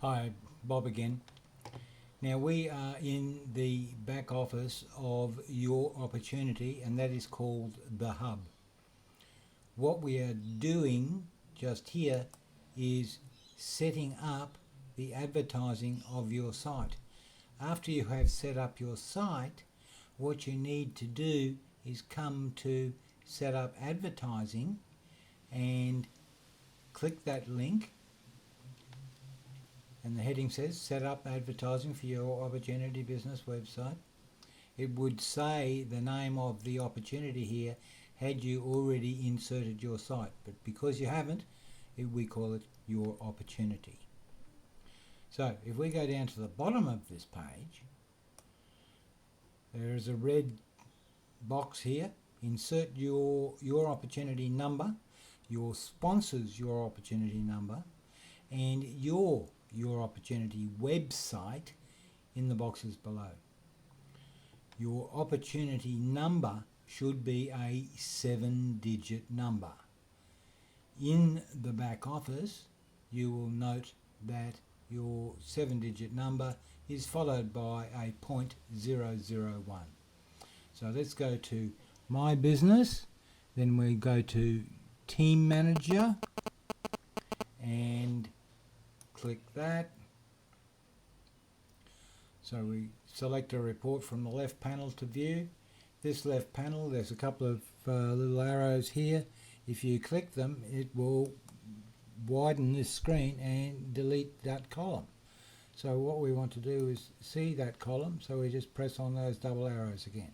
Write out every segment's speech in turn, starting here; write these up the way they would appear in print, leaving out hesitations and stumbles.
Hi, Bob again. Now we are in the back office of Your Opportunity, and that is called the Hub. What we are doing just here is setting up the advertising of your site. After you have set up your site, what you need to do is come to set up advertising and click that link, and the heading says set up advertising for your opportunity business website. It would say the name of the opportunity here had you already inserted your site, but because you haven't, we call it your opportunity. So if we go down to the bottom of this page, there is a red box here. Insert your opportunity number, your sponsor's your opportunity number, and your opportunity website in the boxes below. Your opportunity number should be a 7-digit number. In the back office, you will note that your 7-digit number is followed by a 0.001. So let's go to My Business, then we go to Team Manager and click that. So we select a report from the left panel to view. This left panel, there's a couple of little arrows here. If you click them, it will widen this screen and delete that column. So what we want to do is see that column, so we just press on those double arrows again.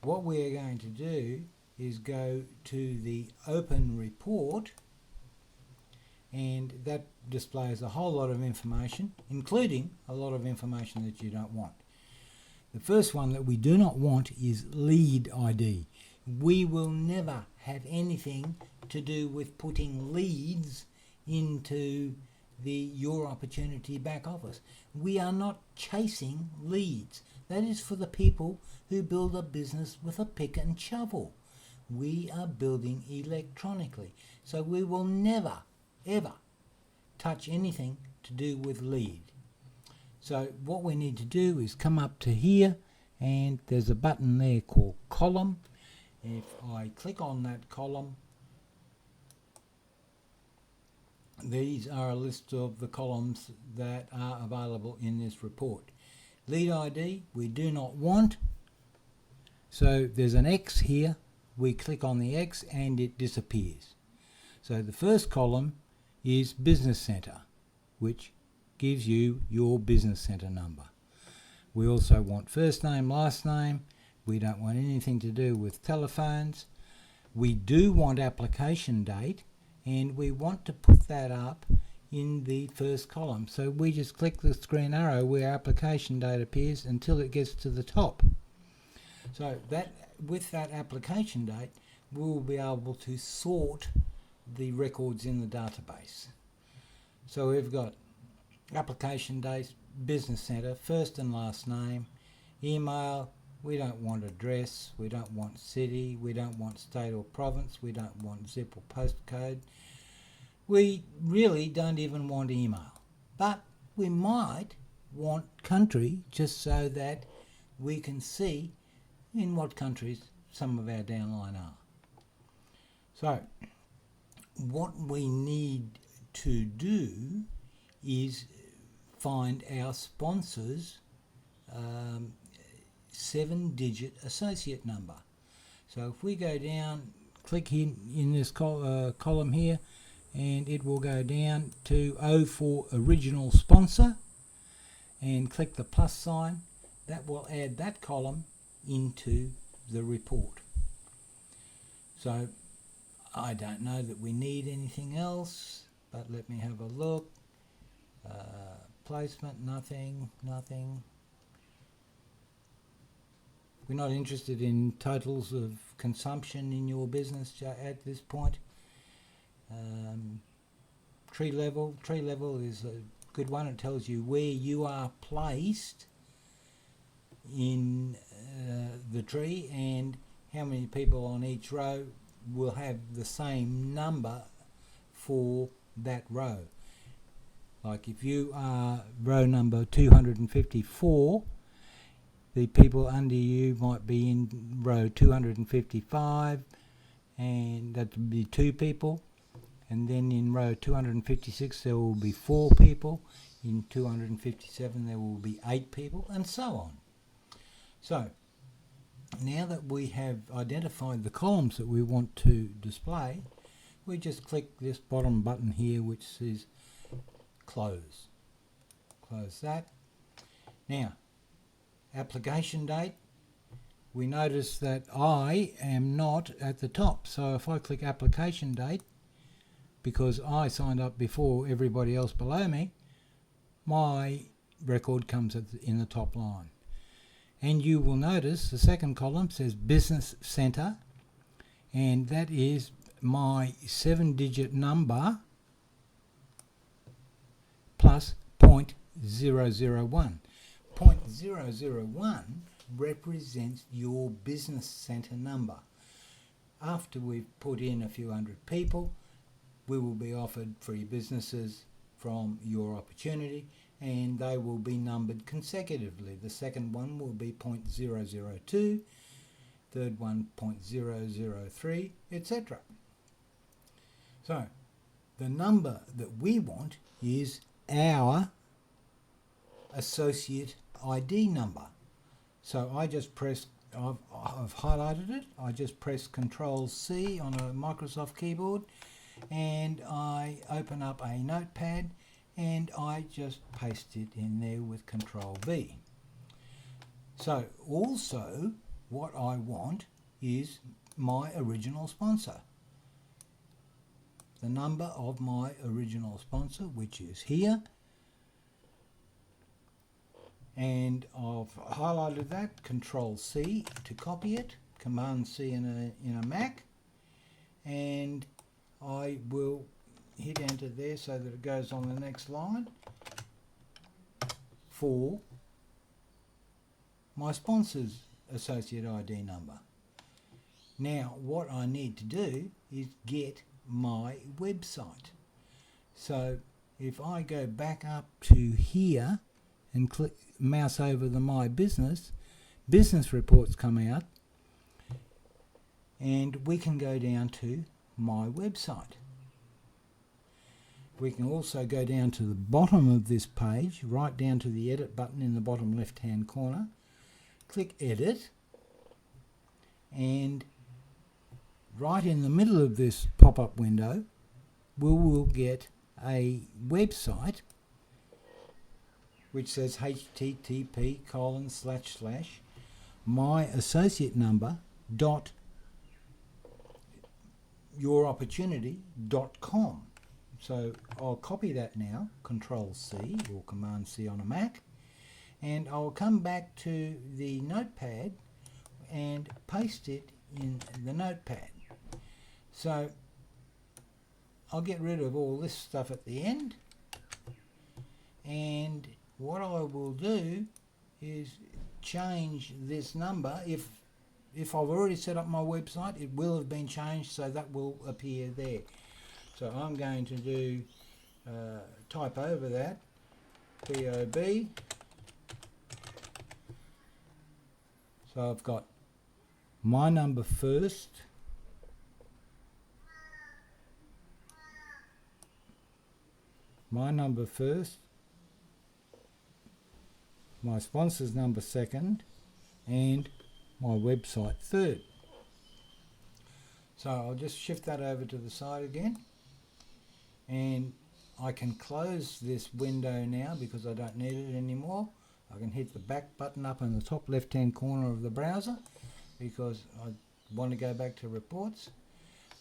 What we are going to do is go to the Open Report, and that displays a whole lot of information, including a lot of information that you don't want. The first one that we do not want is lead ID. We will never have anything to do with putting leads into the Your Opportunity back office. We are not chasing leads. That is for the people who build a business with a pick and shovel. We are building electronically. So we will never, ever touch anything to do with lead. So what we need to do is come up to here, and there's a button there called Column. If I click on that column, these are a list of the columns that are available in this report. Lead ID we do not want, so there's an X here. We click on the X and it disappears. So the first column is Business Center, which gives you your business center number. We also want first name, last name. We don't want anything to do with telephones. We do want application date, and we want to put that up in the first column. So we just click the green arrow where application date appears until it gets to the top. So that with that application date, we'll be able to sort the records in the database. So we've got application date, business center, first and last name, email. We don't want address, we don't want city, we don't want state or province, we don't want zip or postcode. We really don't even want email, but we might want country just so that we can see in what countries some of our downline are. So what we need to do is find our sponsor's 7-digit associate number. So if we go down, click in this column here, and it will go down to O for original sponsor, and click the plus sign. That will add that column into the report. So I don't know that we need anything else, but let me have a look. Placement, nothing. We're not interested in totals of consumption in your business at this point. Tree level is a good one. It tells you where you are placed in the tree and how many people on each row will have the same number for that row. Like if you are row number 254, the people under you might be in row 255, and that would be 2 people. And then in row 256 there will be 4 people. In 257 there will be 8 people, and so on. So now that we have identified the columns that we want to display, we just click this bottom button here which says close. Close that. Now, application date, we notice that I am not at the top. So if I click application date, because I signed up before everybody else below me, my record comes in the top line. And you will notice the second column says Business Center, and that is my 7-digit number plus 0.001. 0.001 represents your business center number. After we've put in a few hundred people, we will be offered free businesses from your opportunity, and they will be numbered consecutively. The second one will be 0.002, third one 0.003, etc. So the number that we want is our associate ID number. So I just press, I've highlighted it, I just press Control C on a Microsoft keyboard, and I open up a notepad and I just paste it in there with Control V. So also what I want is my original sponsor. The number of my original sponsor, which is here. And I've highlighted that, Control C to copy it, Command C in a Mac, and I will hit enter there so that it goes on the next line for my sponsor's associate ID number. Now what I need to do is get my website. So if I go back up to here and click mouse over the My Business, business reports come out, and we can go down to my website. We can also go down to the bottom of this page, right down to the edit button in the bottom left hand corner, click edit, and right in the middle of this pop-up window we will get a website which says http://myAssociateNumber.youropportunity.com. So I'll copy that now, Control C or Command C on a Mac, and I'll come back to the notepad and paste it in the notepad. So I'll get rid of all this stuff at the end, and what I will do is change this number. If I've already set up my website, it will have been changed, so that will appear there. So I'm going to do type over that POB. So I've got my number first, my sponsor's number second, and my website third. So I'll just shift that over to the side again, and I can close this window now because I don't need it anymore. I can hit the back button up in the top left hand corner of the browser because I want to go back to reports.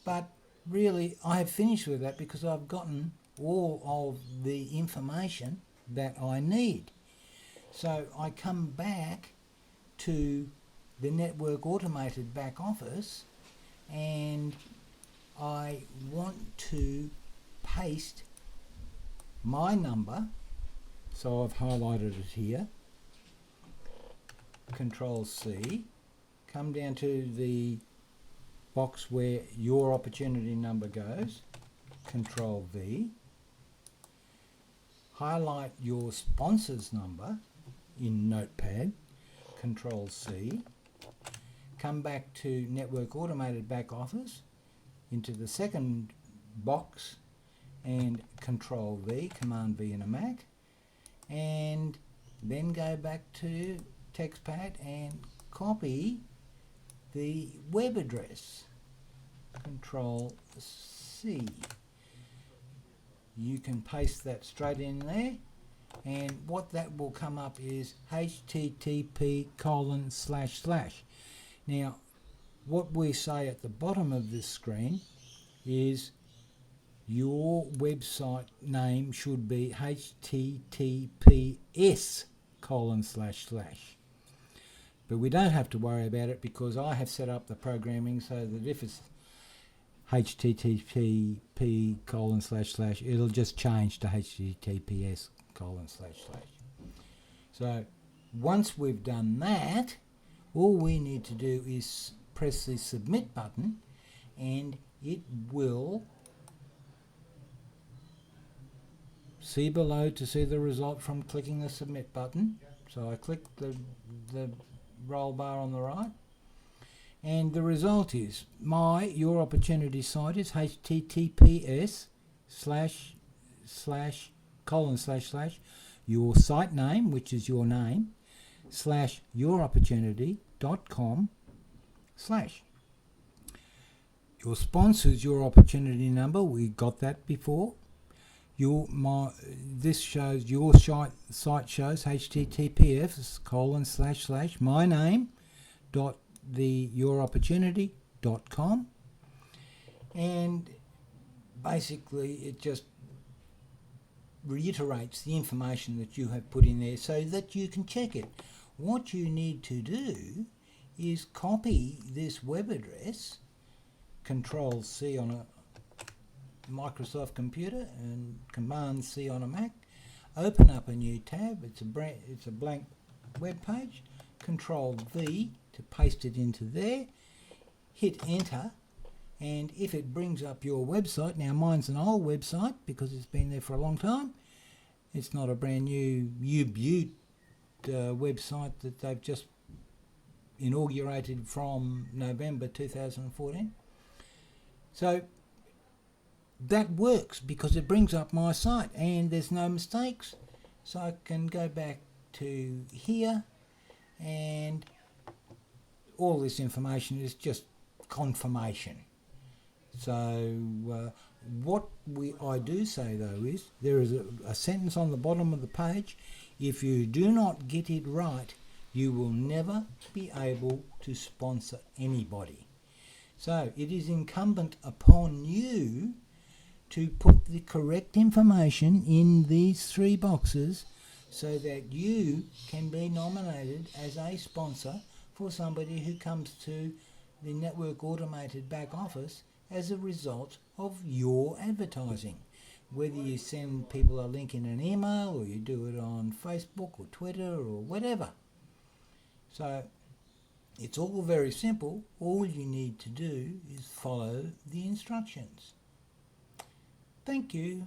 But really I have finished with that because I've gotten all of the information that I need. So I come back to the Network Automated back office and I want to paste my number, so I've highlighted it here, Control C, come down to the box where your opportunity number goes, Control V, highlight your sponsor's number in Notepad, Control C, come back to Network Automated Back Office, into the second box, and Control V, Command V in a Mac, and then go back to TextPad and copy the web address. Control C. You can paste that straight in there, and what that will come up is http://. Now, what we say at the bottom of this screen is your website name should be https://. But we don't have to worry about it because I have set up the programming so that if it's http://, it'll just change to https://. So once we've done that, all we need to do is press the submit button, and it will see below to see the result from clicking the submit button. So I click the roll bar on the right, and the result is your opportunity site is https:// your site name, which is your name, /youropportunity.com/. Your sponsors, your opportunity number, we got that before. This shows your site shows https:// my name .youropportunity.com, and basically it just reiterates the information that you have put in there so that you can check it. What you need to do is copy this web address, Control C on a Microsoft computer and Command C on a Mac, open up a new tab, it's a blank web page, Control V to paste it into there, hit enter, and if it brings up your website, now mine's an old website because it's been there for a long time, it's not a brand new hubAdvertSetup website that they've just inaugurated from November 2014. So that works because it brings up my site and there's no mistakes. So I can go back to here, and all this information is just confirmation. So what I do say though is there is a sentence on the bottom of the page: if you do not get it right, you will never be able to sponsor anybody. So it is incumbent upon you to put the correct information in these three boxes so that you can be nominated as a sponsor for somebody who comes to the Network Automated Back Office as a result of your advertising. Whether you send people a link in an email or you do it on Facebook or Twitter or whatever. So it's all very simple. All you need to do is follow the instructions. Thank you.